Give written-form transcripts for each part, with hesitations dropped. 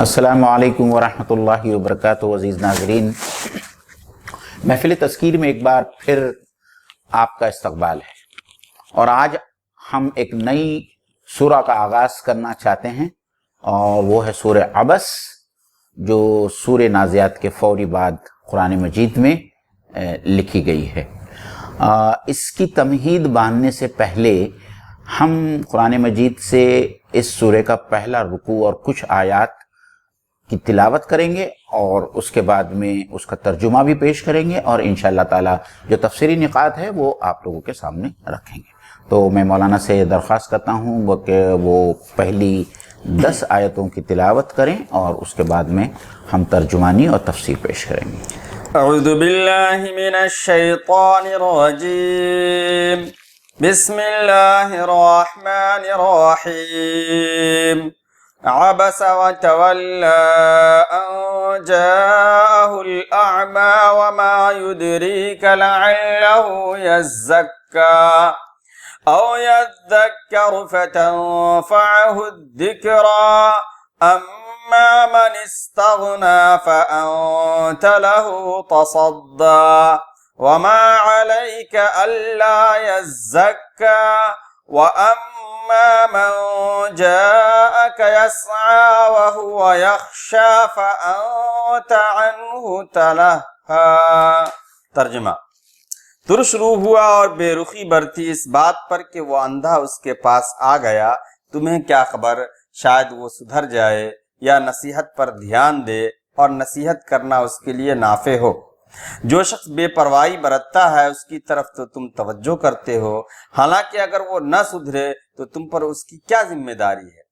السلام علیکم ورحمۃ اللہ وبرکاتہ۔ عزیز ناظرین، محفل تذکیر میں ایک بار پھر آپ کا استقبال ہے، اور آج ہم ایک نئی سورہ کا آغاز کرنا چاہتے ہیں، اور وہ ہے سورہ عبس، جو سورہ نازعات کے فوری بعد قرآن مجید میں لکھی گئی ہے۔ اس کی تمہید باندھنے سے پہلے ہم قرآن مجید سے اس سورہ کا پہلا رکوع اور کچھ آیات کی تلاوت کریں گے، اور اس کے بعد میں اس کا ترجمہ بھی پیش کریں گے، اور انشاءاللہ تعالی جو تفسیری نکات ہے وہ آپ لوگوں کے سامنے رکھیں گے۔ تو میں مولانا سے درخواست کرتا ہوں کہ وہ پہلی 10 آیتوں کی تلاوت کریں، اور اس کے بعد میں ہم ترجمانی اور تفسیر پیش کریں گے۔ اعوذ باللہ من الشیطان الرجیم، بسم اللہ الرحمن الرحیم۔ عبس وتولى أن جاءه الأعمى وما يدريك لعله يزكى أو يذكر فتنفعه الذكرى أما من استغنى فأنت له تصدى وما عليك ألا يزكى وأما من جاءك يسعى وهو يخشى فأنت عنه تلهى۔ ترجمہ: ترش روح ہوا اور بے رخی برتی اس بات پر کہ وہ اندھا اس کے پاس آ گیا، تمہیں کیا خبر، شاید وہ سدھر جائے یا نصیحت پر دھیان دے، اور نصیحت کرنا اس کے لیے نافع ہو۔ جو شخص بے پرواہی برتتا ہے اس کی طرف تو تم توجہ کرتے ہو، حالانکہ اگر وہ نہ سدھرے تو تم پر اس کی کیا ذمہ داری ہے۔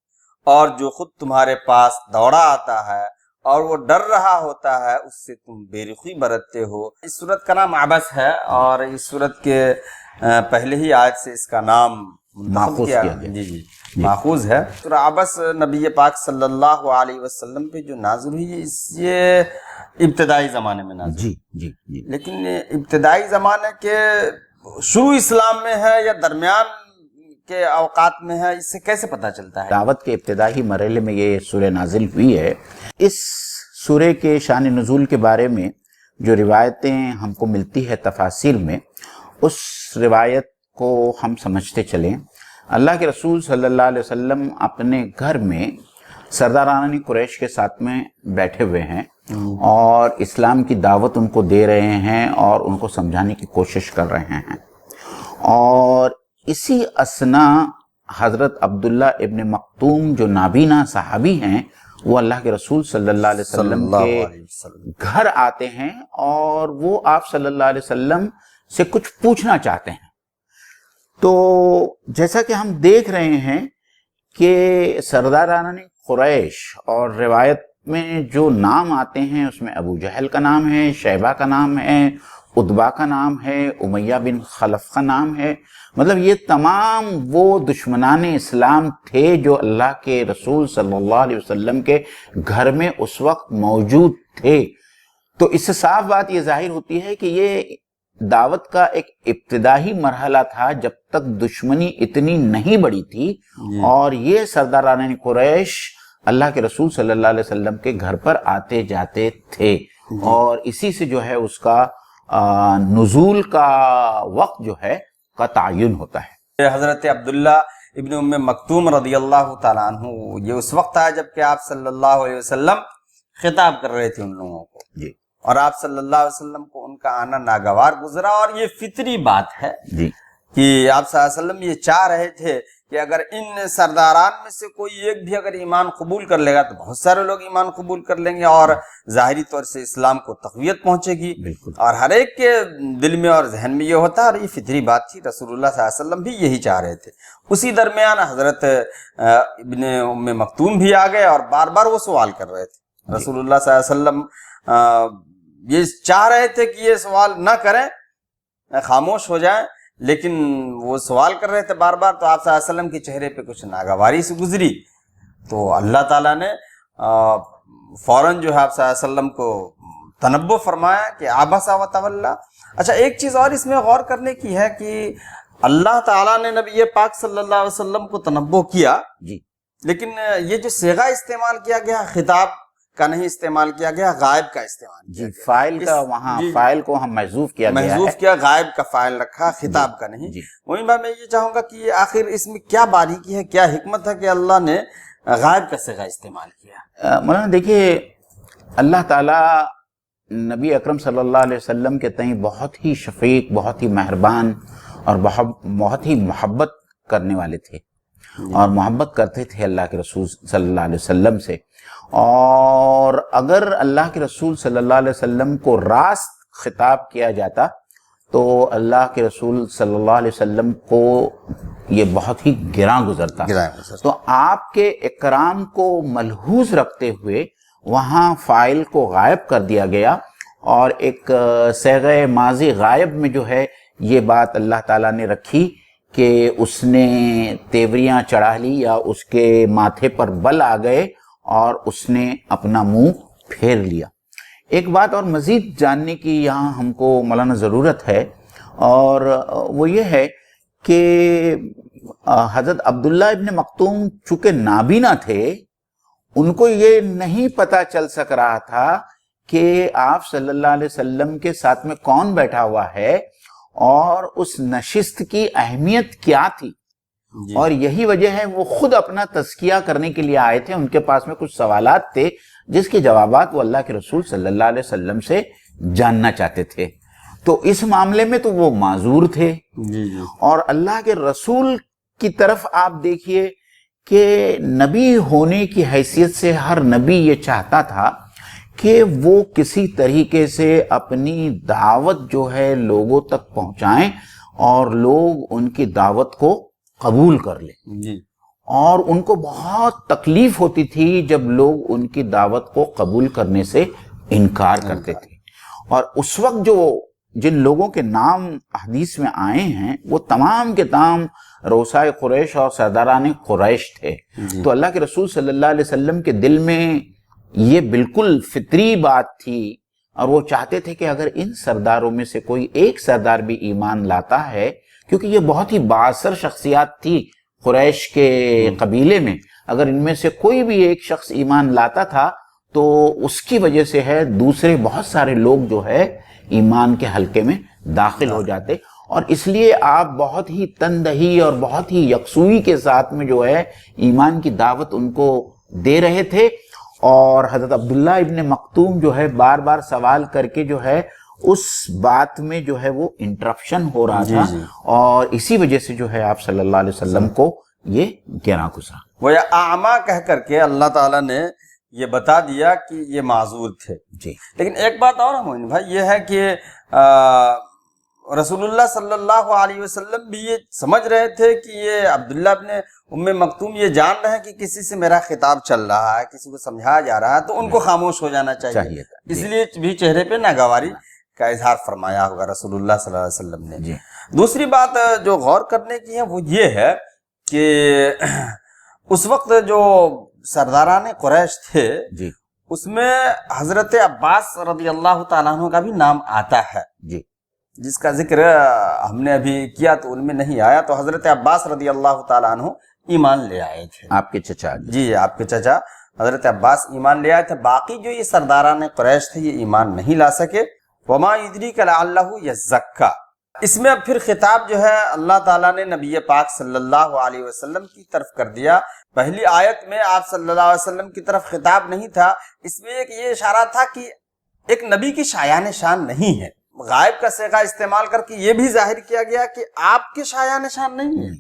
اور جو خود تمہارے پاس دوڑا آتا ہے اور وہ ڈر رہا ہوتا ہے، اس سے تم بے رخی برتتے ہو۔ اس سورت کا نام عبس ہے، اور اس سورت کے پہلے ہی آیت سے اس کا نام ماخوذ کیا گیا۔ جی ماخوذ ہے۔ سورہ عبس نبی پاک صلی اللہ علیہ وسلم پہ جو نازل ہوئی ہے، یہ ابتدائی زمانے میں نازل جی لیکن ابتدائی زمانے کے شروع اسلام میں ہے یا درمیان کے اوقات میں ہے، اس سے کیسے پتہ چلتا ہے؟ دعوت کے ابتدائی مرحلے میں یہ سورہ نازل ہوئی ہے۔ اس سورہ کے شان نزول کے بارے میں جو روایتیں ہم کو ملتی ہے تفاسیر میں، اس روایت کو ہم سمجھتے چلیں۔ اللہ کے رسول صلی اللہ علیہ وسلم اپنے گھر میں سرداران قریش کے ساتھ میں بیٹھے ہوئے ہیں، اور اسلام کی دعوت ان کو دے رہے ہیں اور ان کو سمجھانے کی کوشش کر رہے ہیں، اور اسی اثنا حضرت عبداللہ ابن مکتوم جو نابینا صحابی ہیں، وہ اللہ کے رسول صلی اللہ علیہ وسلم کے گھر آتے ہیں، اور وہ آپ صلی اللہ علیہ وسلم سے کچھ پوچھنا چاہتے ہیں۔ تو جیسا کہ ہم دیکھ رہے ہیں کہ سرداران قریش، اور روایت میں جو نام آتے ہیں اس میں ابو جہل کا نام ہے، شیبہ کا نام ہے، عتبہ کا نام ہے، امیہ بن خلف کا نام ہے، مطلب یہ تمام وہ دشمنان اسلام تھے جو اللہ کے رسول صلی اللہ علیہ وسلم کے گھر میں اس وقت موجود تھے۔ تو اس سے صاف بات یہ ظاہر ہوتی ہے کہ یہ دعوت کا ایک ابتدائی مرحلہ تھا، جب تک دشمنی اتنی نہیں بڑی تھی، اور یہ سرداران قریش اللہ کے رسول صلی اللہ علیہ وسلم کے گھر پر آتے جاتے تھے، اور اسی سے جو ہے اس کا نزول کا وقت جو ہے کا تعین ہوتا ہے۔ حضرت عبداللہ ابن ام مکتوم رضی اللہ تعالیٰ عنہ، یہ اس وقت آیا جب کہ آپ صلی اللہ علیہ وسلم خطاب کر رہے تھے ان لوگوں کو، اور آپ صلی اللہ علیہ وسلم کو ان کا آنا ناگوار گزرا، اور یہ فطری بات ہے کہ آپ صلی اللہ علیہ وسلم یہ چاہ رہے تھے کہ اگر ان سرداران میں سے کوئی ایک بھی اگر ایمان قبول کر لے گا تو بہت سارے لوگ ایمان قبول کر لیں گے، اور ظاہری طور سے اسلام کو تقویت پہنچے گی، اور ہر ایک کے دل میں اور ذہن میں یہ ہوتا ہے، اور یہ فطری بات تھی۔ رسول اللہ صلی اللہ علیہ وسلم بھی یہی چاہ رہے تھے۔ اسی درمیان حضرت ابن ام مکتوم بھی آ گئے، اور بار بار وہ سوال کر رہے تھے۔ رسول اللہ صلی اللہ علیہ وسلم یہ چاہ رہے تھے کہ یہ سوال نہ کریں، خاموش ہو جائیں، لیکن وہ سوال کر رہے تھے بار بار، تو آپ صلی اللہ علیہ وسلم کے چہرے پہ کچھ ناگواری سے گزری، تو اللہ تعالیٰ نے فوراً جو ہے آپ صلی اللہ علیہ وسلم کو تنبہ فرمایا کہ عبس وتولی۔ اچھا، ایک چیز اور اس میں غور کرنے کی ہے کہ اللہ تعالیٰ نے نبی پاک صلی اللہ علیہ وسلم کو تنبہ کیا، لیکن یہ جو صیغہ استعمال کیا گیا خطاب کا نہیں استعمال کیا گیا، غائب کا استعمال کیا گیا۔ فائل کا وہاں فائل کو ہم محذوف کیا گیا ہے، محذوف کیا، غائب کا فائل رکھا، خطاب کا نہیں۔ وہیں بات میں یہ چاہوں گا کہ آخر اس میں کیا باریکی ہے، کیا حکمت ہے کہ اللہ نے غائب کا صیغہ استعمال کیا؟ مولانا دیکھیے، اللہ تعالیٰ نبی اکرم صلی اللہ علیہ وسلم کے تئیں بہت ہی شفیق، بہت ہی مہربان اور بہت ہی محبت کرنے والے تھے، اور محبت کرتے تھے اللہ کے رسول صلی اللہ علیہ وسلم سے۔ اور اگر اللہ کے رسول صلی اللہ علیہ وسلم کو راست خطاب کیا جاتا تو اللہ کے رسول صلی اللہ علیہ وسلم کو یہ بہت ہی گراں گزرتا۔ تو آپ کے اکرام کو ملحوظ رکھتے ہوئے وہاں فاعل کو غائب کر دیا گیا، اور ایک صیغہ ماضی غائب میں جو ہے یہ بات اللہ تعالیٰ نے رکھی کہ اس نے تیوریاں چڑھا لی یا اس کے ماتھے پر بل آ گئے اور اس نے اپنا منہ پھیر لیا۔ ایک بات اور مزید جاننے کی یہاں ہم کو مولانا ضرورت ہے، اور وہ یہ ہے کہ حضرت عبداللہ ابن مکتوم چونکہ نابینا تھے، ان کو یہ نہیں پتا چل سک رہا تھا کہ آپ صلی اللہ علیہ وسلم کے ساتھ میں کون بیٹھا ہوا ہے اور اس نشست کی اہمیت کیا تھی، اور یہی وجہ ہے وہ خود اپنا تزکیہ کرنے کے لیے آئے تھے۔ ان کے پاس میں کچھ سوالات تھے جس کے جوابات وہ اللہ کے رسول صلی اللہ علیہ وسلم سے جاننا چاہتے تھے، تو اس معاملے میں تو وہ معذور تھے۔ اور اللہ کے رسول کی طرف آپ دیکھیے کہ نبی ہونے کی حیثیت سے ہر نبی یہ چاہتا تھا کہ وہ کسی طریقے سے اپنی دعوت جو ہے لوگوں تک پہنچائیں اور لوگ ان کی دعوت کو قبول کر لیں، اور ان کو بہت تکلیف ہوتی تھی جب لوگ ان کی دعوت کو قبول کرنے سے انکار کرتے تھے۔ اور اس وقت جو جن لوگوں کے نام حدیث میں آئے ہیں وہ تمام کے تمام روسائے قریش اور سرداران قریش تھے۔ تو اللہ کے رسول صلی اللہ علیہ وسلم کے دل میں یہ بالکل فطری بات تھی، اور وہ چاہتے تھے کہ اگر ان سرداروں میں سے کوئی ایک سردار بھی ایمان لاتا ہے، کیونکہ یہ بہت ہی بااثر شخصیات تھی قریش کے قبیلے میں، اگر ان میں سے کوئی بھی ایک شخص ایمان لاتا تھا تو اس کی وجہ سے ہے دوسرے بہت سارے لوگ جو ہے ایمان کے حلقے میں داخل ہو جاتے، اور اس لیے آپ بہت ہی تندہی اور بہت ہی یکسوئی کے ساتھ میں جو ہے ایمان کی دعوت ان کو دے رہے تھے۔ اور حضرت عبداللہ ابن مکتوم جو ہے بار بار سوال کر کے جو ہے اس بات میں جو ہے وہ انٹرپشن ہو رہا تھا، اور اسی وجہ سے جو ہے آپ صلی اللہ علیہ وسلم کو یہ گراں گزرا۔ وہ اعمیٰ کہہ کر کے اللہ تعالیٰ نے یہ بتا دیا کہ یہ معذور تھے۔ لیکن ایک بات اور ہے بھائی، یہ ہے کہ رسول اللہ صلی اللہ علیہ وسلم بھی یہ سمجھ رہے تھے کہ یہ عبداللہ ابن ام مکتوم یہ جان رہے ہیں کہ کسی سے میرا خطاب چل رہا ہے، کسی کو سمجھایا جا رہا ہے، تو ان کو خاموش ہو جانا چاہیے تھا۔ اس لیے بھی چہرے پہ ناگواری کا اظہار فرمایا ہوگا رسول اللہ صلی اللہ علیہ وسلم نے۔ دوسری بات جو غور کرنے کی ہے وہ یہ ہے کہ اس وقت جو سرداران قریش تھے اس میں حضرت عباس رضی اللہ تعالیٰ عنہ کا بھی نام آتا ہے، جس کا ذکر ہم نے ابھی کیا تو ان میں نہیں آیا۔ تو حضرت عباس رضی اللہ تعالیٰ عنہ ایمان لے آئے تھے، آپ کے چچا، جی آپ کے چچا حضرت عباس ایمان لے آئے تھے۔ باقی جو یہ سرداران قریش تھے یہ ایمان نہیں لا سکے۔ وما یدریک لعلہ یزکا، اس میں اب پھر خطاب جو ہے اللہ تعالیٰ نے نبی پاک صلی اللہ علیہ وسلم کی طرف کر دیا۔ پہلی آیت میں آپ صلی اللہ علیہ وسلم کی طرف خطاب نہیں تھا، اس میں ایک یہ اشارہ تھا کہ ایک نبی کی شایان شان نہیں ہے۔ غائب کا صیغہ استعمال کر کے یہ بھی ظاہر کیا گیا کہ آپ کے شایان شان نہیں ہے،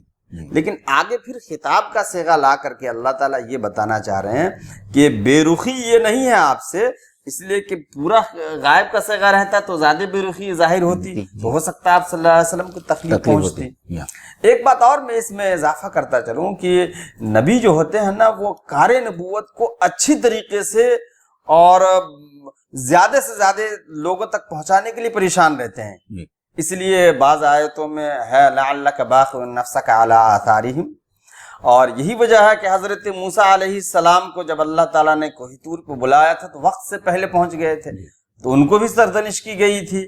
لیکن آگے پھر خطاب کا صیغہ لا کر کے اللہ تعالیٰ یہ بتانا چاہ رہے ہیں کہ بے رخی یہ نہیں ہے آپ سے، اس لیے کہ پورا غائب کا صیغہ رہتا تو زیادہ بے رخی ظاہر ہوتی، تو ہو سکتا ہے آپ صلی اللہ علیہ وسلم کو تکلیف پہنچتی۔ ایک بات اور میں اس میں اضافہ کرتا چلوں کہ نبی جو ہوتے ہیں نا وہ کار نبوت کو اچھی طریقے سے اور زیادہ سے زیادہ لوگوں تک پہنچانے کے لیے پریشان رہتے ہیں، اس لیے بعض آیتوں میں ہے لعلک باخع نفسک علی آثارہم، اور یہی وجہ ہے کہ حضرت موسیٰ علیہ السلام کو جب اللہ تعالیٰ نے کوہ طور پہ بلایا تھا تو وقت سے پہلے پہنچ گئے تھے، تو ان کو بھی سرزنش کی گئی تھی،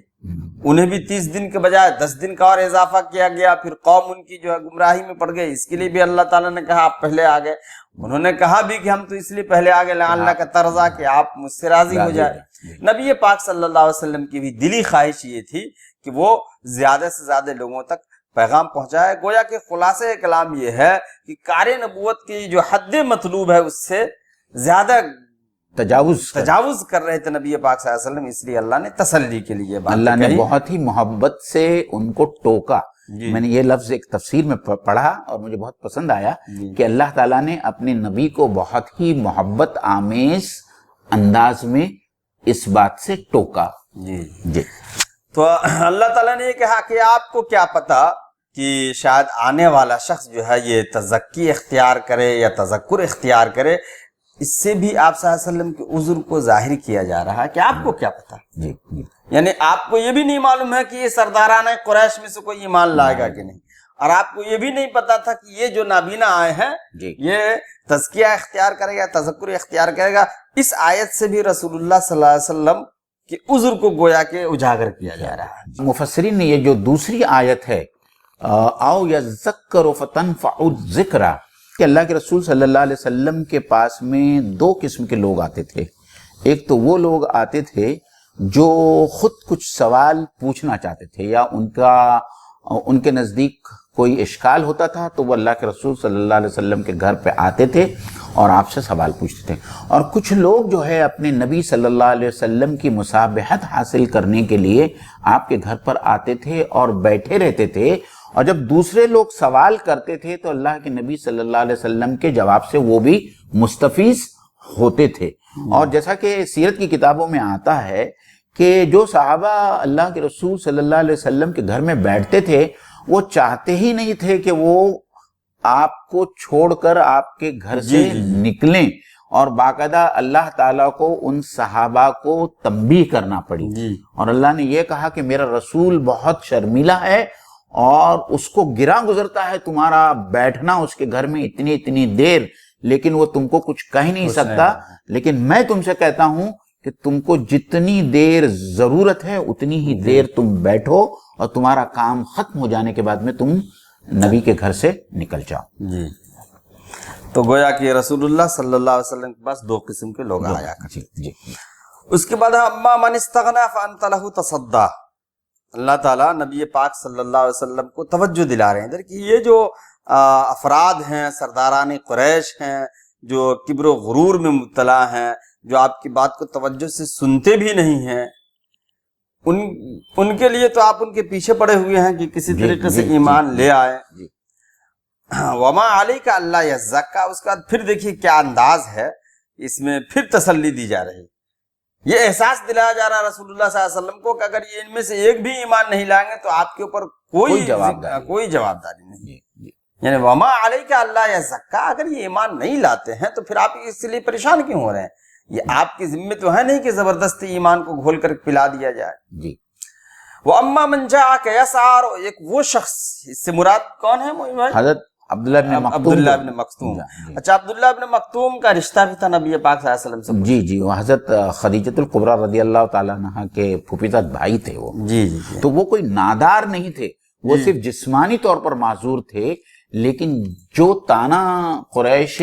انہیں بھی 30 دن کے بجائے 10 دن کا اور اضافہ کیا گیا، پھر قوم ان کی جو ہے گمراہی میں پڑ گئی، اس کے لیے بھی اللہ تعالیٰ نے کہا آپ پہلے آ گئے۔ انہوں نے کہا بھی کہ ہم تو اس لیے پہلے آ گئے لعلک کا ترضا، کہ آپ مجھ سے راضی ہو جائے۔ نبی پاک صلی اللہ علیہ وسلم کی بھی دلی خواہش یہ تھی کہ وہ زیادہ سے زیادہ لوگوں تک پیغام پہنچائے۔ گویا کہ خلاصہ کلام یہ ہے کہ کار نبوت کی جو حد مطلوب ہے اس سے زیادہ تجاوز کر رہے تھے نبی پاک صلی اللہ علیہ وسلم، اس لیے اللہ نے تسلی کے لیے بات اللہ نے کہی۔ بہت ہی محبت سے ان کو ٹوکا۔ میں نے یہ لفظ ایک تفسیر میں پڑھا اور مجھے بہت پسند آیا کہ اللہ تعالیٰ نے اپنے نبی کو بہت ہی محبت آمیز انداز میں اس بات سے ٹوکا۔ جی تو اللہ تعالیٰ نے یہ کہا کہ آپ کو کیا پتا کہ شاید آنے والا شخص جو ہے یہ تزکی اختیار کرے یا تذکر اختیار کرے، اس سے بھی آپ صلی اللہ علیہ وسلم کے عذر کو ظاہر کیا جا رہا ہے کہ آپ کو کیا پتا، جی یعنی آپ کو یہ بھی نہیں معلوم ہے کہ یہ سرداران قریش میں سے کوئی ایمان لائے گا کہ نہیں، اور آپ کو یہ بھی نہیں پتا تھا کہ یہ جو نابینا آئے ہیں یہ تزکیہ اختیار کرے گا، تذکر اختیار کرے گا۔ اس آیت سے بھی رسول اللہ صلی اللہ علیہ وسلم کے عذر کو گویا کہ اجاگر کیا جا رہا ہے۔ مفسرین نے یہ جو دوسری آیت ہے او یذکر فتنفع الذکرى، کہ اللہ کے رسول صلی اللہ علیہ وسلم کے پاس میں دو قسم کے لوگ آتے تھے۔ ایک تو وہ لوگ آتے تھے جو خود کچھ سوال پوچھنا چاہتے تھے، یا ان کے نزدیک کوئی اشکال ہوتا تھا تو وہ اللہ کے رسول صلی اللہ علیہ وسلم کے گھر پہ آتے تھے اور آپ سے سوال پوچھتے تھے۔ اور کچھ لوگ جو ہے اپنے نبی صلی اللہ علیہ وسلم کی مصابحت حاصل کرنے کے لیے آپ کے گھر پر آتے تھے اور بیٹھے رہتے تھے، اور جب دوسرے لوگ سوال کرتے تھے تو اللہ کے نبی صلی اللہ علیہ وسلم کے جواب سے وہ بھی مستفیض ہوتے تھے۔ اور جیسا کہ سیرت کی کتابوں میں آتا ہے کہ جو صحابہ اللہ کے رسول صلی اللہ علیہ وسلم کے گھر میں بیٹھتے تھے وہ چاہتے ہی نہیں تھے کہ وہ آپ کو چھوڑ کر آپ کے گھر سے نکلیں، اور باقاعدہ اللہ تعالیٰ کو ان صحابہ کو تنبیہ کرنا پڑی، اور اللہ نے یہ کہا کہ میرا رسول بہت شرمیلا ہے اور اس کو گراں گزرتا ہے تمہارا بیٹھنا اس کے گھر میں اتنی دیر، لیکن وہ تم کو کچھ کہہ نہیں سکتا، لیکن میں تم سے کہتا ہوں کہ تم کو جتنی دیر ضرورت ہے اتنی ہی دیر تم بیٹھو، اور تمہارا کام ختم ہو جانے کے بعد میں تم نبی کے گھر سے نکل جاؤ۔ جی تو گویا کہ رسول اللہ صلی اللہ علیہ وسلم کے پاس دو قسم کے لوگ آیا کرتے تھے۔ اس کے بعد اما من استغنا فانت له تصدی، اللہ تعالیٰ نبی پاک صلی اللہ علیہ وسلم کو توجہ دلا رہے ہیں کہ یہ جو افراد ہیں، سرداران قریش ہیں، جو کبر و غرور میں مبتلا ہیں، جو آپ کی بات کو توجہ سے سنتے بھی نہیں ہیں، ان کے لیے تو آپ ان کے پیچھے پڑے ہوئے ہیں کہ کسی طریقے سے ایمان لے آئے۔ وما علیک الا یزکا، اس کا پھر دیکھیے کیا انداز ہے، اس میں پھر تسلی دی جا رہی، یہ احساس دلایا جا رہا رسول اللہ صلی اللہ علیہ وسلم کو کہ اگر یہ ان میں سے ایک بھی ایمان نہیں لائیں گے تو آپ کے اوپر کوئی جوابداری نہیں، یعنی وما علیک الا یزکا، اگر یہ ایمان نہیں لاتے ہیں تو پھر آپ اس لیے پریشان کیوں ہو رہے ہیں؟ یہ آپ کی ذمہ تو ہے نہیں کہ زبردستی ایمان کو گھول کر پلا دیا جائے۔ جی وَأَمَّا مَنْ جَاءَكَ يَسْعَىٰ، ایک وہ شخص، اس سے مراد کون ہے مومن بھائی؟ حضرت عبداللہ بن مکتوم۔ اچھا، عبداللہ بن مکتوم کا رشتہ بھی تھا نبی پاک صلی اللہ علیہ وسلم سے؟ جی وہ حضرت خدیجۃ الکبریٰ رضی اللہ تعالیٰ عنہا کے پھوپھیزاد بھائی تھے وہ۔ جی تو وہ کوئی نادار نہیں تھے، وہ صرف جسمانی طور پر معذور تھے، لیکن جو تانا قریش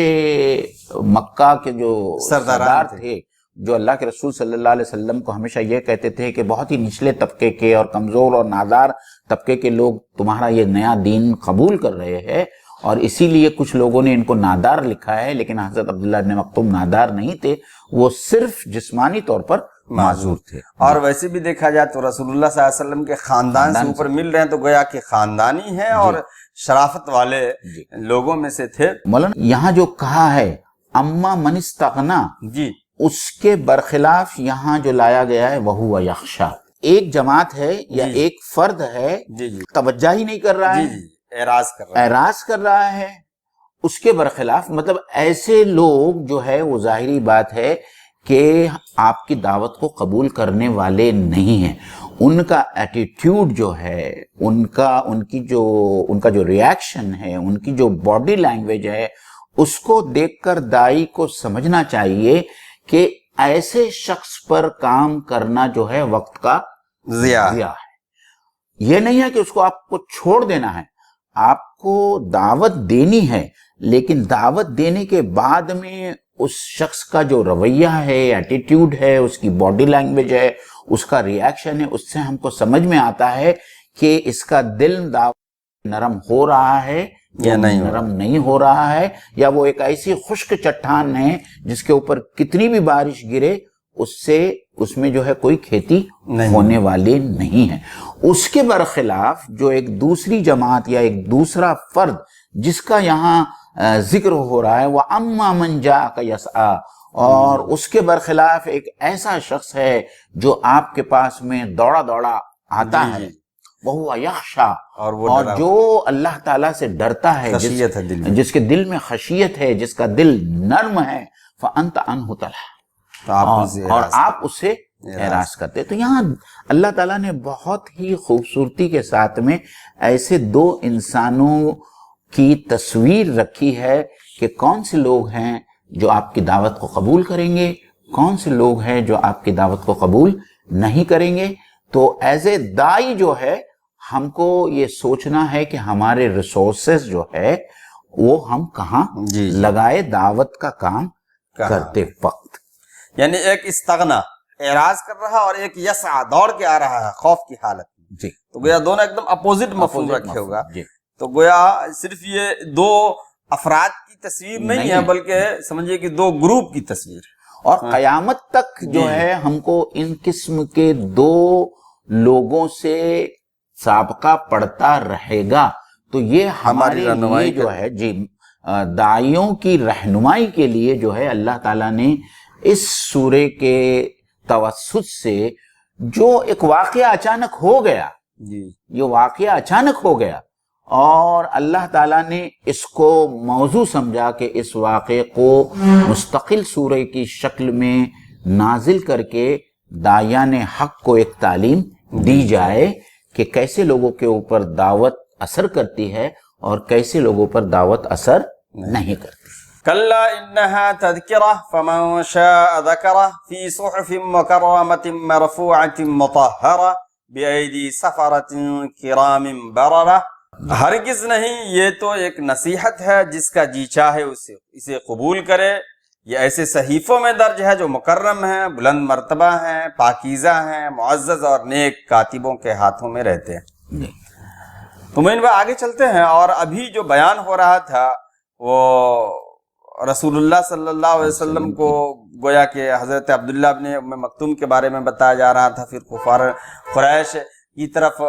مکہ کے جو سردار تھے، جو اللہ کے رسول صلی اللہ علیہ وسلم کو ہمیشہ یہ کہتے تھے کہ بہت ہی نچلے طبقے کے اور کمزور اور نادار طبقے کے لوگ تمہارا یہ نیا دین قبول کر رہے ہیں، اور اسی لیے کچھ لوگوں نے ان کو نادار لکھا ہے، لیکن حضرت عبداللہ بن مکتوم نادار نہیں تھے، وہ صرف جسمانی طور پر معذور تھے۔ اور ویسے بھی دیکھا جائے تو رسول اللہ صلی اللہ علیہ وسلم کے خاندان سے اوپر مل رہے ہیں تو گویا کہ خاندانی ہیں اور شرافت والے لوگوں میں سے تھے۔ مولانا یہاں جو کہا ہے اما من استغنا، جی اس کے برخلاف یہاں جو لایا گیا ہے وہو یخشا، ایک جماعت ہے یا ایک فرد ہے توجہ ہی نہیں کر رہا ہے، اعراض کر رہا ہے، اس کے برخلاف مطلب ایسے لوگ جو ہے وہ ظاہری بات ہے کہ آپ کی دعوت کو قبول کرنے والے نہیں ہیں، ان کا ایٹیٹیوڈ جو ہے، ان کا جو ریاکشن ہے، ان کی جو باڈی لینگویج ہے، اس کو دیکھ کر دائی کو سمجھنا چاہیے کہ ایسے شخص پر کام کرنا جو ہے وقت کا ضیاء ضیاء ہے۔ یہ نہیں ہے کہ اس کو آپ کو چھوڑ دینا ہے، آپ کو دعوت دینی ہے، لیکن دعوت دینے کے بعد میں اس شخص کا جو رویہ ہے، ایٹیٹیوڈ ہے، اس کی باڈی لینگویج ہے، اس کا ریاکشن ہے، اس سے ہم کو سمجھ میں آتا ہے کہ اس کا دل دعوت نرم ہو رہا ہے یا نرم نہیں ہو رہا ہے، یا وہ ایک ایسی خشک چٹان ہے جس کے اوپر کتنی بھی بارش گرے اس میں جو ہے کوئی کھیتی ہونے والی نہیں ہے۔ اس کے برخلاف جو ایک دوسری جماعت یا ایک دوسرا فرد جس کا یہاں ذکر ہو رہا ہے، وہ اما من جاءک یسعی، اور اس کے برخلاف ایک ایسا شخص ہے جو آپ کے پاس میں دوڑا دوڑا آتا ہے، وہ یخشی، اور جو اللہ تعالیٰ سے ڈرتا ہے، جس کے دل میں خشیت ہے، جس کا دل نرم ہے، فانت عنہ تلہی، اور آپ اس سے اعراض کرتے۔ تو یہاں اللہ تعالیٰ نے بہت ہی خوبصورتی کے ساتھ میں ایسے دو انسانوں کی تصویر رکھی ہے کہ کون سے لوگ ہیں جو آپ کی دعوت کو قبول کریں گے، کون سے لوگ ہیں جو آپ کی دعوت کو قبول نہیں کریں گے۔ تو ایز اے دائی جو ہے ہم کو یہ سوچنا ہے کہ ہمارے ریسورسز جو ہے وہ ہم کہاں لگائے دعوت کا کام کرتے وقت۔ یعنی ایک استغنا، اعراض کر رہا، اور ایک یسعی، دوڑ کے آ رہا ہے خوف کی حالت میں۔ جی، تو گویا دونوں ایک دم اپوزٹ مفہوم رکھے ہوگا۔ تو گویا صرف یہ دو افراد کی تصویر نہیں ہے، بلکہ سمجھئے کہ دو گروپ کی تصویر، اور قیامت تک جو ہے ہم کو ان قسم کے دو لوگوں سے سابقہ پڑتا رہے گا۔ تو یہ ہمارے لیے جو ہے داعیوں کی رہنمائی کے لیے جو ہے اللہ تعالیٰ نے اس سورے کے توسط سے جو ایک واقعہ اچانک ہو گیا، یہ واقعہ اچانک ہو گیا، اور اللہ تعالیٰ نے اس کو موضوع سمجھا کہ اس واقعے کو مستقل سورہ کی شکل میں نازل کر کے داعیان حق کو ایک تعلیم دی جائے کہ کیسے لوگوں کے اوپر دعوت اثر کرتی ہے اور کیسے لوگوں پر دعوت اثر نہیں کرتی۔ کلا انہا تذکرہ فمن شاء ذکرہ فی صحف مکرمۃ مرفوعۃ مطہرہ بأیدی سفرۃ کرام بررہ۔ ہرگز نہیں، یہ تو ایک نصیحت ہے، جس کا جی چاہے اسے قبول کرے۔ یہ ایسے صحیفوں میں درج ہے جو مکرم ہیں، بلند مرتبہ ہیں، پاکیزہ ہیں، معزز اور نیک کاتبوں کے ہاتھوں میں رہتے ہیں۔ تو میں ان پر آگے چلتے ہیں، اور ابھی جو بیان ہو رہا تھا وہ رسول اللہ صلی اللہ علیہ وسلم کو گویا کہ حضرت عبداللہ ابن ام مکتوم کے بارے میں بتایا جا رہا تھا، پھر کفار قریش کی طرف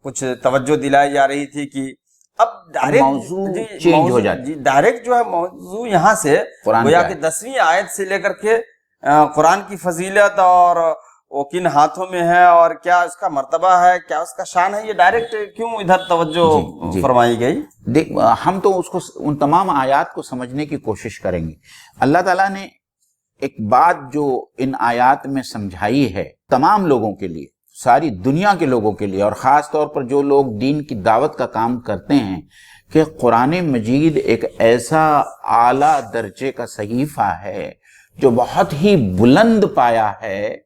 کچھ توجہ دلائی جا رہی تھی کہ اب موضوع چینج ہو جاتا ہے، ڈائریکٹ جو ہے موضوع یہاں سے گویا کہ 10ویں آیت سے لے کر کے قرآن کی فضیلت اور وہ کن ہاتھوں میں ہے اور کیا اس کا مرتبہ ہے، کیا اس کا شان ہے، یہ ڈائریکٹ کیوں ادھر توجہ فرمائی گئی؟ دیکھ، ہم تو اس کو ان تمام آیات کو سمجھنے کی کوشش کریں گے۔ اللہ تعالیٰ نے ایک بات جو ان آیات میں سمجھائی ہے تمام لوگوں کے لیے، ساری دنیا کے لوگوں کے لیے، اور خاص طور پر جو لوگ دین کی دعوت کا کام کرتے ہیں، کہ قرآن مجید ایک ایسا اعلیٰ درجے کا صحیفہ ہے جو بہت ہی بلند پایا ہے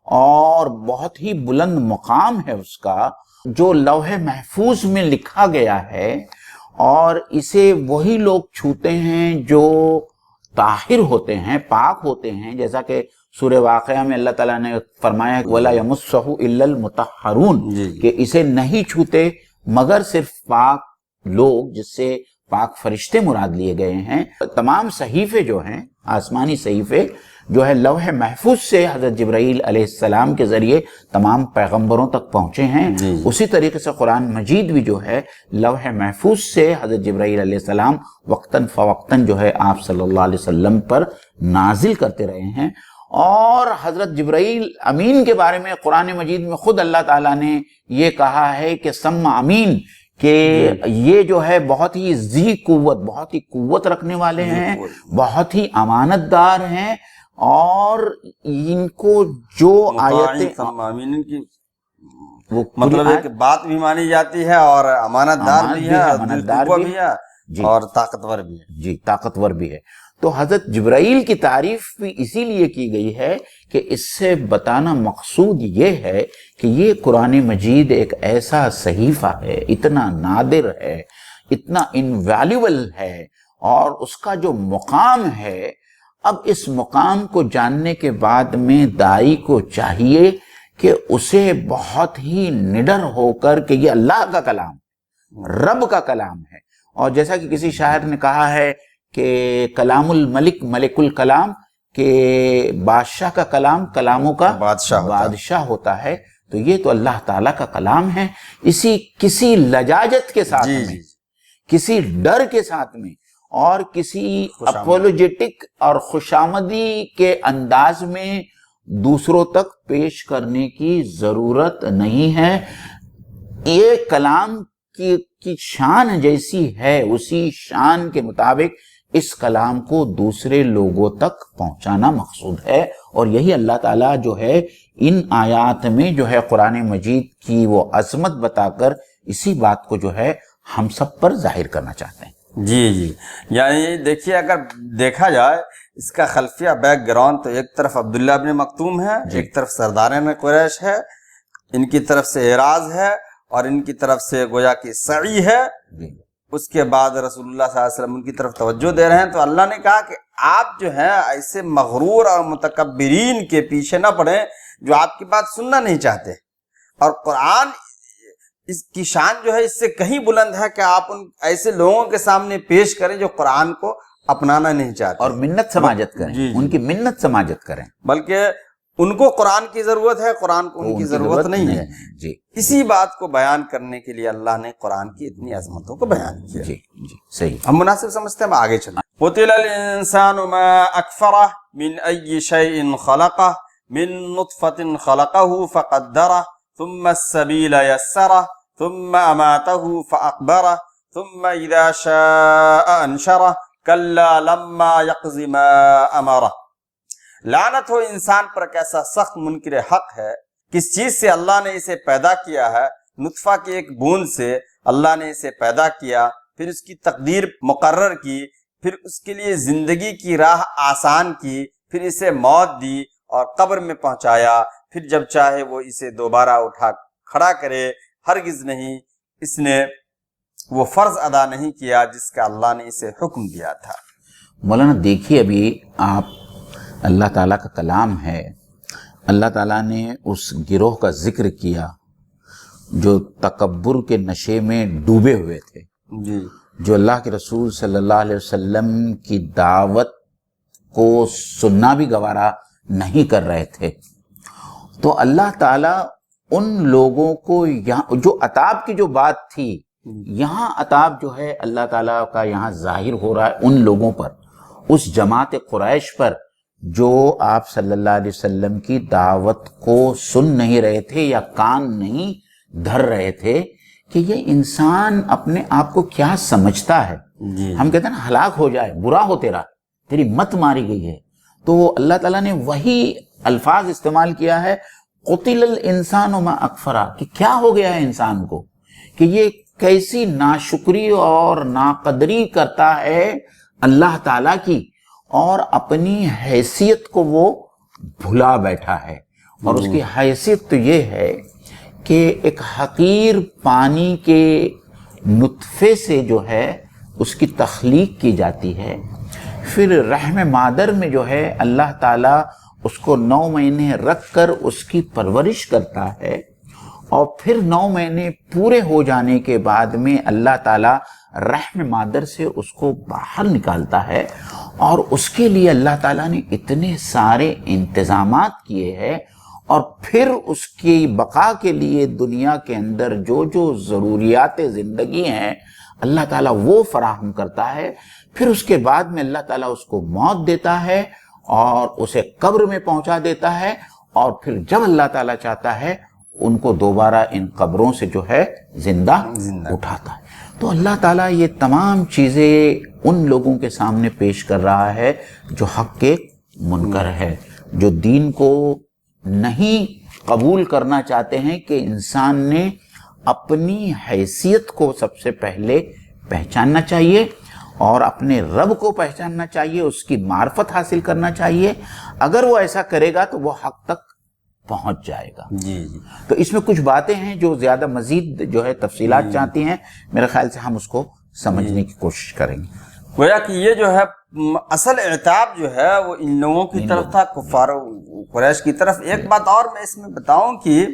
اور بہت ہی بلند مقام ہے اس کا، جو لوح محفوظ میں لکھا گیا ہے، اور اسے وہی لوگ چھوتے ہیں جو طاہر ہوتے ہیں، پاک ہوتے ہیں، جیسا کہ سورہ واقعہ میں اللہ تعالیٰ نے فرمایا وَلَا يَمُسَّهُ إِلَّا الْمُطَهَّرُونَ، کہ اسے نہیں چھوتے مگر صرف پاک لوگ، جس سے پاک فرشتے مراد لیے گئے ہیں۔ تمام صحیفے جو ہیں، آسمانی صحیفے جو ہے لوح محفوظ سے حضرت جبرائیل علیہ السلام کے ذریعے تمام پیغمبروں تک پہنچے ہیں، اسی طریقے سے قرآن مجید بھی جو ہے لوح محفوظ سے حضرت جبرائیل علیہ السلام وقتاً فوقتاً جو ہے آپ صلی اللہ علیہ وسلم پر نازل کرتے رہے ہیں۔ اور حضرت جبرائیل امین کے بارے میں قرآن مجید میں خود اللہ تعالیٰ نے یہ کہا ہے کہ سم امین، کہ یہ جو ہے بہت ہی ذی قوت، بہت ہی قوت رکھنے والے ہیں، بہت ہی امانت دار ہیں، اور ان کو جو آیتیں مطلب ہے کہ بات بھی مانی جاتی ہے اور امانت دار بھی ہے، اور طاقتور بھی ہے۔ جی، طاقتور بھی ہے۔ تو تو حضرت جبرائیل کی تعریف بھی اسی لیے کی گئی ہے کہ اس سے بتانا مقصود یہ ہے کہ یہ قرآن مجید ایک ایسا صحیفہ ہے، اتنا نادر ہے، اتنا انویلیبل ہے، اور اس کا جو مقام ہے، اب اس مقام کو جاننے کے بعد میں داعی کو چاہیے کہ اسے بہت ہی نڈر ہو کر کہ یہ اللہ کا کلام، رب کا کلام ہے، اور جیسا کہ کسی شاعر نے کہا ہے کہ کلام الملک ملک الکلام، کہ بادشاہ کا کلام کلاموں کا بادشاہ ہوتا ہے، تو یہ تو اللہ تعالیٰ کا کلام ہے۔ کسی لجاجت کے ساتھ میں، کسی ڈر کے ساتھ میں، اور کسی اپولوجیٹک اور خوشامدی کے انداز میں دوسروں تک پیش کرنے کی ضرورت نہیں ہے۔ یہ کلام کی شان جیسی ہے، اسی شان کے مطابق اس کلام کو دوسرے لوگوں تک پہنچانا مقصود ہے، اور یہی اللہ تعالیٰ جو ہے ان آیات میں جو ہے قرآن مجید کی وہ عظمت بتا کر اسی بات کو جو ہے ہم سب پر ظاہر کرنا چاہتے ہیں۔ جی یعنی دیکھیے، اگر دیکھا جائے اس کا خلفیہ بیک گراؤنڈ، تو ایک طرف عبداللہ ابن مکتوم ہے، ایک طرف سرداران قریش ہے، ان کی طرف سے اعراض ہے، اور ان کی طرف سے گویا کہ سعی ہے، اس کے بعد رسول اللہ صلی اللہ علیہ وسلم ان کی طرف توجہ دے رہے ہیں۔ تو اللہ نے کہا کہ آپ جو ہیں ایسے مغرور اور متکبرین کے پیچھے نہ پڑیں جو آپ کی بات سننا نہیں چاہتے، اور قرآن اس کی شان جو ہے اس سے کہیں بلند ہے کہ آپ ان ایسے لوگوں کے سامنے پیش کریں جو قرآن کو اپنانا نہیں چاہتے، اور منت سماجت کریں، ان کی منت سماجت کریں، بلکہ ان کو قرآن کی ضرورت ہے، قرآن کو ان کی ضرورت نہیں ہے۔ جی، اسی بات کو بیان کرنے کے لیے اللہ نے قرآن کی اتنی عظمتوں کو بیان کیا۔ جی صحیح، ہم مناسب سمجھتے ہیں، ہم آگے چلیں۔ قتل الانسان ما اکفرہ من ای شیء خلقہ من نطفة خلقہ فقدرہ ثم السبیل یسرہ ثم اماتہ فاقبرہ ثم اذا شاء انشرہ کلا لما یقض ما امرہ۔ لعنت ہو انسان پر کیسا سخت منکر حق ہے، کس چیز سے اللہ نے اسے پیدا کیا ہے، نطفہ کی ایک بوند سے اللہ نے اسے پیدا کیا، پھر اس کی تقدیر مقرر کی، پھر اس کے لیے زندگی کی راہ آسان کی، پھر اسے موت دی اور قبر میں پہنچایا، پھر جب چاہے وہ اسے دوبارہ اٹھا کھڑا کرے۔ ہرگز نہیں اس نے وہ فرض ادا نہیں کیا جس کا اللہ نے اسے حکم دیا تھا۔ مولانا دیکھیے، ابھی آپ اللہ تعالیٰ کا کلام ہے، اللہ تعالیٰ نے اس گروہ کا ذکر کیا جو تکبر کے نشے میں ڈوبے ہوئے تھے، جو اللہ کے رسول صلی اللہ علیہ وسلم کی دعوت کو سننا بھی گوارا نہیں کر رہے تھے۔ تو اللہ تعالیٰ ان لوگوں کو جو عطاب کی جو بات تھی، یہاں عطاب جو ہے اللہ تعالیٰ کا یہاں ظاہر ہو رہا ہے ان لوگوں پر، اس جماعت قریش پر جو آپ صلی اللہ علیہ وسلم کی دعوت کو سن نہیں رہے تھے یا کان نہیں دھر رہے تھے، کہ یہ انسان اپنے آپ کو کیا سمجھتا ہے۔ ہم کہتے ہیں نا، ہلاک ہو جائے، برا ہو تیری مت ماری گئی ہے۔ تو اللہ تعالیٰ نے وہی الفاظ استعمال کیا ہے، قتل الانسان ما اکفرہ، کہ کیا ہو گیا ہے انسان کو، کہ یہ کیسی ناشکری اور ناقدری کرتا ہے اللہ تعالیٰ کی، اور اپنی حیثیت کو وہ بھلا بیٹھا ہے۔ اور اس کی حیثیت تو یہ ہے کہ ایک حقیر پانی کے نطفے سے جو ہے اس کی تخلیق کی جاتی ہے، پھر رحم مادر میں جو ہے اللہ تعالیٰ اس کو 9 مہینے رکھ کر اس کی پرورش کرتا ہے، اور پھر 9 مہینے پورے ہو جانے کے بعد میں اللہ تعالیٰ رحم مادر سے اس کو باہر نکالتا ہے، اور اس کے لیے اللہ تعالیٰ نے اتنے سارے انتظامات کیے ہیں، اور پھر اس کی بقا کے لیے دنیا کے اندر جو ضروریات زندگی ہیں اللہ تعالیٰ وہ فراہم کرتا ہے۔ پھر اس کے بعد میں اللہ تعالیٰ اس کو موت دیتا ہے اور اسے قبر میں پہنچا دیتا ہے، اور پھر جب اللہ تعالیٰ چاہتا ہے ان کو دوبارہ ان قبروں سے جو ہے زندہ اٹھاتا ہے۔ تو اللہ تعالیٰ یہ تمام چیزیں ان لوگوں کے سامنے پیش کر رہا ہے جو حق کے منکر ہے، جو دین کو نہیں قبول کرنا چاہتے ہیں، کہ انسان نے اپنی حیثیت کو سب سے پہلے پہچاننا چاہیے، اور اپنے رب کو پہچاننا چاہیے، اس کی معرفت حاصل کرنا چاہیے. اگر وہ ایسا کرے گا تو وہ حق تک پہنچ جائے گا. جی جی. تو اس میں کچھ باتیں ہیں جو زیادہ مزید جو ہے تفصیلات چاہتی ہیں، میرے خیال سے ہم اس کو سمجھنے کی کوشش کریں گے. گویا کہ یہ جو ہے اصل عتاب جو ہے وہ ان لوگوں کی طرف تھا، کفار قریش کی طرف. ایک بات اور میں اس میں بتاؤں کہ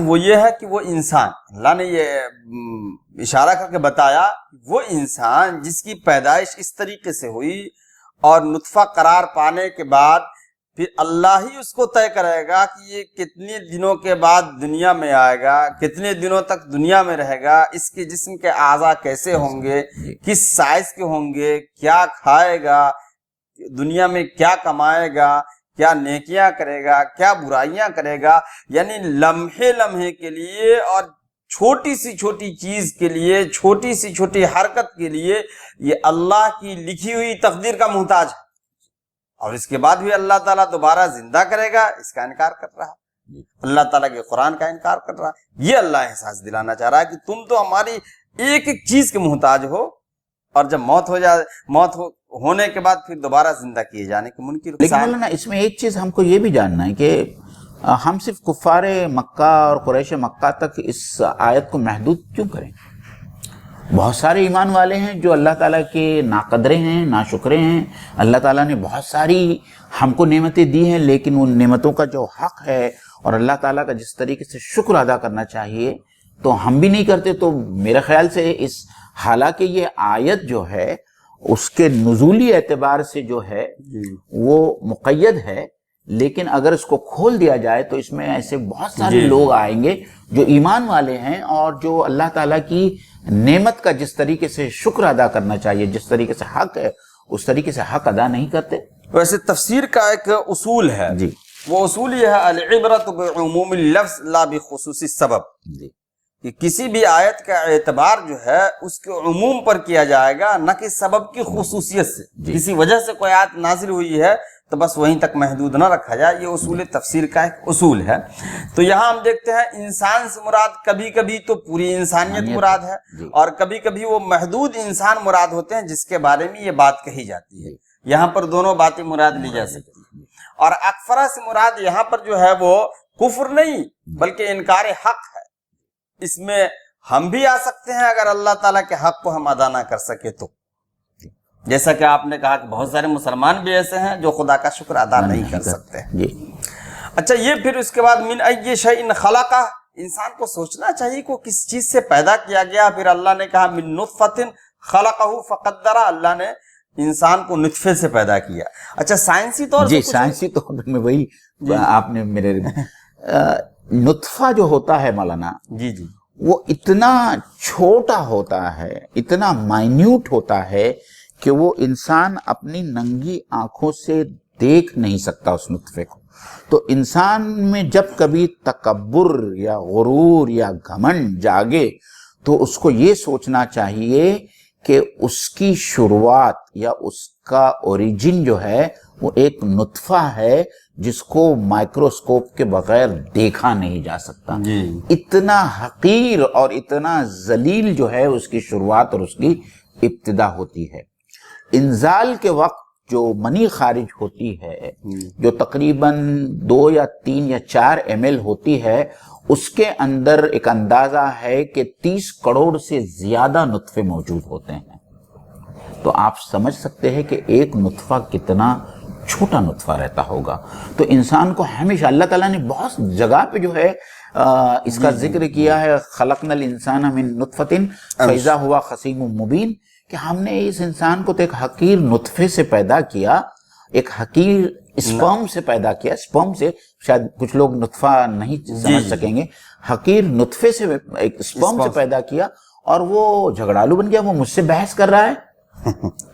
وہ یہ ہے کہ وہ انسان، اللہ نے یہ اشارہ کر کے بتایا، وہ انسان جس کی پیدائش اس طریقے سے ہوئی اور نطفہ قرار پانے کے بعد پھر اللہ ہی اس کو طے کرے گا کہ یہ کتنے دنوں کے بعد دنیا میں آئے گا، کتنے دنوں تک دنیا میں رہے گا، اس کے جسم کے اعضاء کیسے ہوں گے، کس سائز کے ہوں گے، کیا کھائے گا، دنیا میں کیا کمائے گا، کیا نیکیاں کرے گا، کیا برائیاں کرے گا. یعنی لمحے لمحے کے لیے اور چھوٹی سی چھوٹی چیز کے لیے، چھوٹی سی چھوٹی حرکت کے لیے یہ اللہ کی لکھی ہوئی تقدیر کا محتاج ہے. اور اس کے بعد بھی اللہ تعالیٰ دوبارہ زندہ کرے گا، اس کا انکار کر رہا ہے. اللہ تعالیٰ کے قرآن کا انکار کر رہا ہے. یہ اللہ احساس دلانا چاہ رہا ہے کہ تم تو ہماری ایک ایک چیز کے محتاج ہو، اور جب موت ہو جائے، ہونے کے بعد پھر دوبارہ زندہ کیے جانے کے منکر. لیکن مولانا اس میں ایک چیز ہم کو یہ بھی جاننا ہے کہ ہم صرف کفار مکہ اور قریش مکہ تک اس آیت کو محدود کیوں کریں؟ بہت سارے ایمان والے ہیں جو اللہ تعالیٰ کے ناقدرے ہیں، ناشکرے ہیں. اللہ تعالیٰ نے بہت ساری ہم کو نعمتیں دی ہیں، لیکن ان نعمتوں کا جو حق ہے اور اللہ تعالیٰ کا جس طریقے سے شکر ادا کرنا چاہیے تو ہم بھی نہیں کرتے. تو میرے خیال سے حالانکہ یہ آیت جو ہے اس کے نزولی اعتبار سے جو ہے وہ مقید ہے، لیکن اگر اس کو کھول دیا جائے تو اس میں ایسے بہت سارے لوگ آئیں گے جو ایمان والے ہیں اور جو اللہ تعالیٰ کی نعمت کا جس طریقے سے شکر ادا کرنا چاہیے، جس طریقے سے حق ہے، اس طریقے سے حق ادا نہیں کرتے. ویسے تفسیر کا ایک اصول ہے، وہ اصول یہ ہے العبرۃ بعموم اللفظ لا بخصوص السبب. کہ کسی بھی آیت کا اعتبار جو ہے اس کے عموم پر کیا جائے گا، نہ کہ سبب کی خصوصیت سے. کسی وجہ سے کوئی آیت نازل ہوئی ہے تو بس وہیں تک محدود نہ رکھا جائے. یہ اصول تفسیر کا ایک اصول ہے. تو یہاں ہم دیکھتے ہیں انسان سے مراد کبھی کبھی تو پوری انسانیت مراد ہے، اور کبھی کبھی وہ محدود انسان مراد ہوتے ہیں جس کے بارے میں یہ بات کہی جاتی ہے. یہاں پر دونوں باتیں مراد لی جا سکتی ہیں. اور اکفرہ سے مراد یہاں پر جو ہے وہ کفر نہیں بلکہ انکار حق ہے. اس میں ہم بھی آ سکتے ہیں اگر اللہ تعالیٰ کے حق کو ہم ادا نہ کر سکے تو. جیسا کہ آپ نے کہا کہ بہت سارے مسلمان بھی ایسے ہیں جو خدا کا شکر ادا نہیں کر سکتے. اچھا، یہ پھر اس کے بعد من ای شیء خلقہ، انسان کو سوچنا چاہیے کہ کس چیز سے پیدا کیا گیا. پھر اللہ نے کہا من نطفۃ خلقہ فقدرہ، اللہ نے انسان کو نطفے سے پیدا کیا. اچھا، سائنسی طور سے سائنسی طور پر میں وہی آپ نے میرے نطفہ جو ہوتا ہے مولانا، وہ اتنا چھوٹا ہوتا ہے، اتنا مائنیوٹ ہوتا ہے کہ وہ انسان اپنی ننگی آنکھوں سے دیکھ نہیں سکتا اس نطفے کو. تو انسان میں جب کبھی تکبر یا غرور یا گھمنڈ جاگے تو اس کو یہ سوچنا چاہیے کہ اس کی شروعات یا اس کا اوریجن جو ہے وہ ایک نطفہ ہے جس کو مائکروسکوپ کے بغیر دیکھا نہیں جا سکتا. اتنا حقیر اور اتنا ذلیل جو ہے اس کی شروعات اور اس کی ابتدا ہوتی ہے. انزال کے وقت جو منی خارج ہوتی ہے، جو تقریباً 2 یا 3 یا 4 ml ہوتی ہے، اس کے اندر ایک اندازہ ہے کہ 30 کروڑ سے زیادہ نطفے موجود ہوتے ہیں. تو آپ سمجھ سکتے ہیں کہ ایک نطفہ کتنا چھوٹا نطفہ رہتا ہوگا. تو انسان کو ہمیشہ اللہ تعالیٰ نے بہت جگہ پہ جو ہے اس کا ذکر کیا ہے، خلقنا الانسان من نطفۃ فاذا هو خصیم مبین، کہ ہم نے اس انسان کو تو ایک حقیر نطفے سے پیدا کیا، ایک حقیر اسپرم سے پیدا کیا. اسپرم سے شاید کچھ لوگ نطفہ نہیں سمجھ سکیں گے. حقیر نطفے سے ایک اسپرم سے پیدا کیا اور وہ جھگڑالو بن گیا. وہ مجھ سے بحث کر رہا ہے،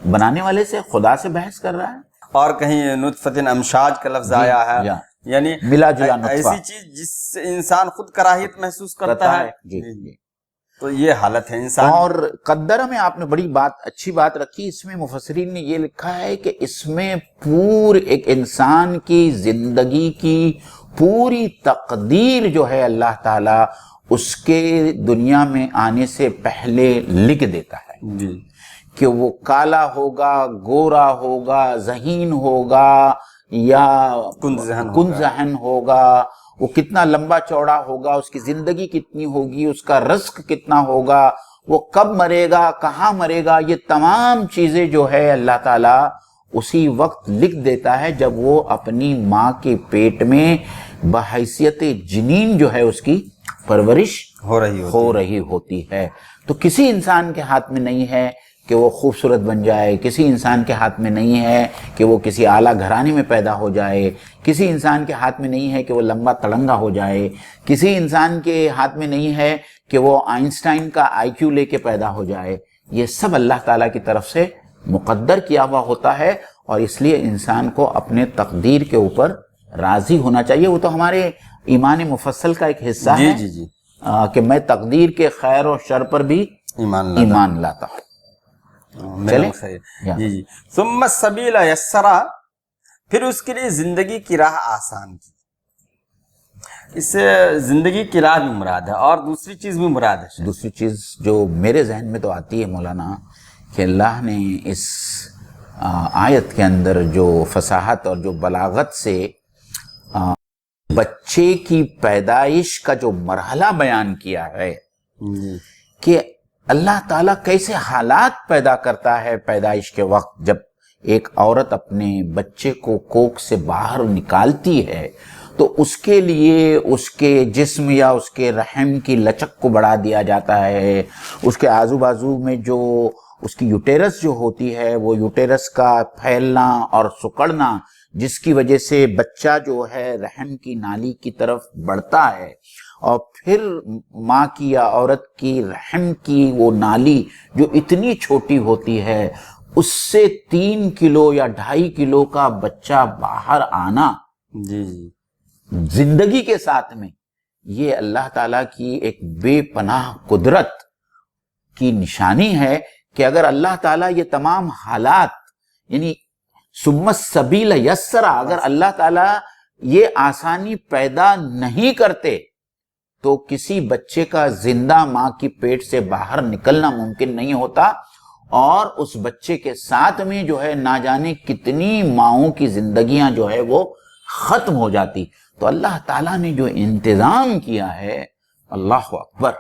بنانے والے سے، خدا سے بحث کر رہا ہے. اور کہیں نطفۃ امشاج کا لفظ آیا ہے، یعنی ملا جلا نطفہ، ایسی چیز جس سے انسان خود کراہیت محسوس کرتا ہے. تو یہ حالت ہے انسان. اور قدرہ میں آپ نے بڑی اچھی بات رکھی. اس میں مفسرین نے یہ لکھا ہے کہ اس میں ایک انسان کی زندگی کی پوری تقدیر جو ہے اللہ تعالیٰ اس کے دنیا میں آنے سے پہلے لکھ دیتا ہے. کہ وہ کالا ہوگا، گورا ہوگا، ذہین ہوگا یا کند ذہن کند ذہن ہوگا، وہ کتنا لمبا چوڑا ہوگا، اس کی زندگی کتنی ہوگی، اس کا رزق کتنا ہوگا، وہ کب مرے گا، کہاں مرے گا، یہ تمام چیزیں جو ہے اللہ تعالیٰ اسی وقت لکھ دیتا ہے جب وہ اپنی ماں کے پیٹ میں بحیثیت جنین جو ہے اس کی پرورش ہو رہی ہوتی ہے۔ تو کسی انسان کے ہاتھ میں نہیں ہے کہ وہ خوبصورت بن جائے، کسی انسان کے ہاتھ میں نہیں ہے کہ وہ کسی اعلیٰ گھرانے میں پیدا ہو جائے، کسی انسان کے ہاتھ میں نہیں ہے کہ وہ لمبا تڑنگا ہو جائے، کسی انسان کے ہاتھ میں نہیں ہے کہ وہ آئنسٹائن کا آئی کیو لے کے پیدا ہو جائے۔ یہ سب اللہ تعالیٰ کی طرف سے مقدر کیا ہوا ہوتا ہے، اور اس لیے انسان کو اپنے تقدیر کے اوپر راضی ہونا چاہیے۔ وہ تو ہمارے ایمان مفصل کا ایک حصہ ہے جی کہ میں تقدیر کے خیر و شر پر بھی ایمان لاتا ہوں۔ چلے جی ثم السبیل یسرا، پھر اس کے لیے زندگی کی راہ آسان کی۔ اس سے زندگی کی راہ بھی مراد ہے اور دوسری چیز بھی مراد ہے۔ دوسری چیز جو میرے ذہن میں تو آتی ہے مولانا، کہ اللہ نے اس آیت کے اندر جو فصاحت اور جو بلاغت سے بچے کی پیدائش کا جو مرحلہ بیان کیا ہے کہ اللہ تعالیٰ کیسے حالات پیدا کرتا ہے پیدائش کے وقت، جب ایک عورت اپنے بچے کو کوکھ سے باہر نکالتی ہے تو اس کے لیے اس کے جسم یا اس کے رحم کی لچک کو بڑھا دیا جاتا ہے، اس کے آزو بازو میں جو اس کی یوٹیرس جو ہوتی ہے وہ یوٹیرس کا پھیلنا اور سکڑنا، جس کی وجہ سے بچہ جو ہے رحم کی نالی کی طرف بڑھتا ہے، اور پھر ماں کی یا عورت کی رحم کی وہ نالی جو اتنی چھوٹی ہوتی ہے، اس سے 3 کلو یا 2.5 کلو کا بچہ باہر آنا زندگی کے ساتھ میں، یہ اللہ تعالیٰ کی ایک بے پناہ قدرت کی نشانی ہے کہ اگر اللہ تعالیٰ یہ تمام حالات، یعنی ثم السبیل یسرا، اگر اللہ تعالیٰ یہ آسانی پیدا نہیں کرتے تو کسی بچے کا زندہ ماں کی پیٹ سے باہر نکلنا ممکن نہیں ہوتا، اور اس بچے کے ساتھ میں جو ہے نہ جانے کتنی ماؤں کی زندگیاں جو ہے وہ ختم ہو جاتی۔ تو اللہ تعالیٰ نے جو انتظام کیا ہے، اللہ اکبر،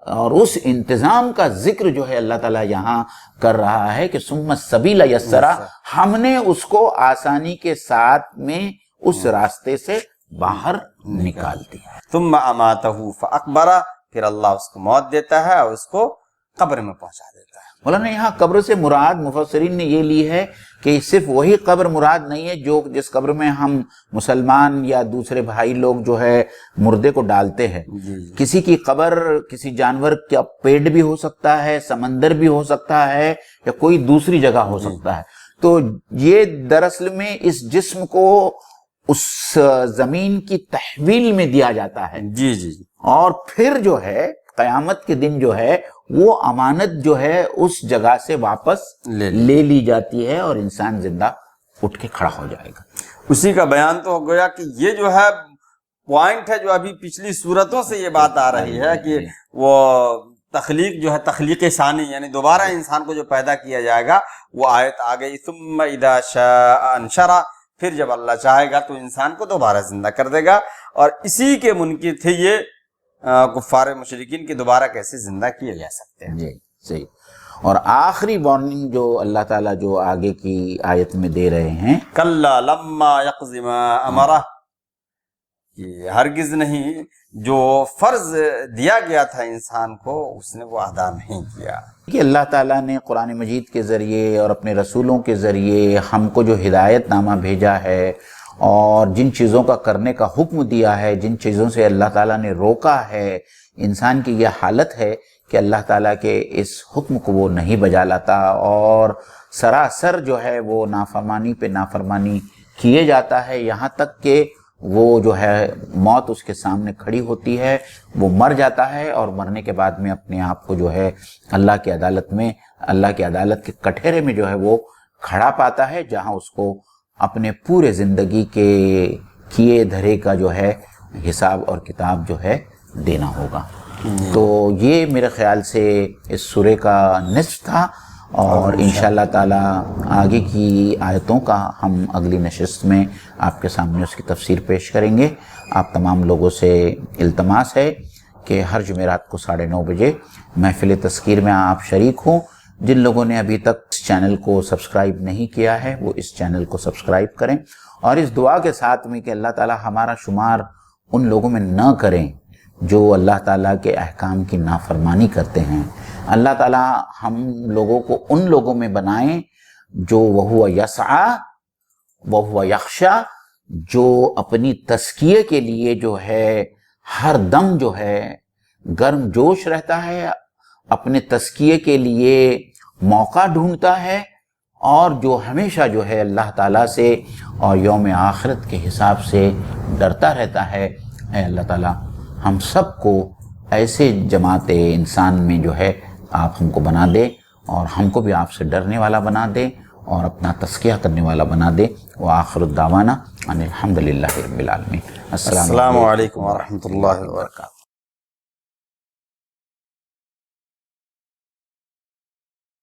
اور اس انتظام کا ذکر جو ہے اللہ تعالیٰ یہاں کر رہا ہے کہ ثم السبیل یسرا، ہم نے اس کو آسانی کے ساتھ میں اس راستے سے باہر نکال دیا۔ ثم اماتہ فاقبرہ، پھر اللہ اس کو موت دیتا ہے اور اس کو قبر میں پہنچا دیتا ہے۔ مولانا یہاں قبر سے مراد مفسرین نے یہ لی ہے کہ صرف وہی قبر مراد نہیں ہے جس قبر میں ہم مسلمان یا دوسرے بھائی لوگ جو ہے مردے کو ڈالتے ہیں۔ کسی کی قبر کسی جانور کا پیٹ بھی ہو سکتا ہے، سمندر بھی ہو سکتا ہے، یا کوئی دوسری جگہ ہو سکتا ہے۔ تو یہ دراصل میں اس جسم کو اس زمین کی تحویل میں دیا جاتا ہے، اور پھر جو ہے قیامت کے دن جو ہے وہ امانت جو ہے اس جگہ سے واپس لے لی جاتی ہے، اور انسان زندہ اٹھ کے کھڑا ہو جائے گا۔ اسی کا بیان تو ہو گیا کہ یہ جو ہے پوائنٹ ہے جو ابھی پچھلی صورتوں سے یہ بات آ رہی ہے کہ وہ تخلیق جو ہے، تخلیق ثانی، یعنی دوبارہ انسان کو جو پیدا کیا جائے گا، وہ آیت آ گئی ثم اذا شاء انشرہ، پھر جب اللہ چاہے گا تو انسان کو دوبارہ زندہ کر دے گا۔ اور اسی کے منکر تھے یہ کفار مشرکین کی دوبارہ کیسے زندہ کیے جا سکتے ہیں۔ جی صحیح۔ اور آخری وارننگ جو اللہ تعالیٰ جو آگے کی آیت میں دے رہے ہیں، کلا لما یقض ما امرہ، یہ ہرگز نہیں، جو فرض دیا گیا تھا انسان کو اس نے وہ ادا نہیں کیا۔ کہ اللہ تعالیٰ نے قرآن مجید کے ذریعے اور اپنے رسولوں کے ذریعے ہم کو جو ہدایت نامہ بھیجا ہے، اور جن چیزوں کا کرنے کا حکم دیا ہے، جن چیزوں سے اللہ تعالیٰ نے روکا ہے، انسان کی یہ حالت ہے کہ اللہ تعالیٰ کے اس حکم کو وہ نہیں بجا لاتا، اور سراسر جو ہے وہ نافرمانی پہ نافرمانی کیے جاتا ہے، یہاں تک کہ وہ جو ہے موت اس کے سامنے کھڑی ہوتی ہے، وہ مر جاتا ہے، اور مرنے کے بعد میں اپنے آپ کو جو ہے اللہ کی عدالت میں، اللہ کی عدالت کے کٹہرے میں جو ہے وہ کھڑا پاتا ہے، جہاں اس کو اپنے پورے زندگی کے کیے دھرے کا جو ہے حساب اور کتاب جو ہے دینا ہوگا۔ تو یہ میرے خیال سے اس سورے کا نصف تھا، اور انشاءاللہ تعالی آگے کی آیتوں کا ہم اگلی نشست میں آپ کے سامنے اس کی تفسیر پیش کریں گے۔ آپ تمام لوگوں سے التماس ہے کہ ہر جمعرات کو 9:30 بجے محفل تذکیر میں آپ شریک ہوں۔ جن لوگوں نے ابھی تک اس چینل کو سبسکرائب نہیں کیا ہے وہ اس چینل کو سبسکرائب کریں، اور اس دعا کے ساتھ میں کہ اللہ تعالی ہمارا شمار ان لوگوں میں نہ کریں جو اللہ تعالیٰ کے احکام کی نافرمانی کرتے ہیں۔ اللہ تعالیٰ ہم لوگوں کو ان لوگوں میں بنائیں جو وَهُوَ يَسْعَى وَهُوَ يَخْشَى، جو اپنی تزکیے کے لیے جو ہے ہر دم جو ہے گرم جوش رہتا ہے، اپنے تزکیے کے لیے موقع ڈھونڈتا ہے، اور جو ہمیشہ جو ہے اللہ تعالیٰ سے اور یوم آخرت کے حساب سے ڈرتا رہتا ہے۔ اے اللہ تعالیٰ ہم سب کو ایسے جماعت انسان میں جو ہے آپ ہم کو بنا دے، اور ہم کو بھی آپ سے ڈرنے والا بنا دے اور اپنا تزکیہ کرنے والا بنا دے۔ وآخر الدعوانا ان الحمدللہ رب العالمین۔ السلام علیکم ورحمۃ اللہ وبرکاتہ۔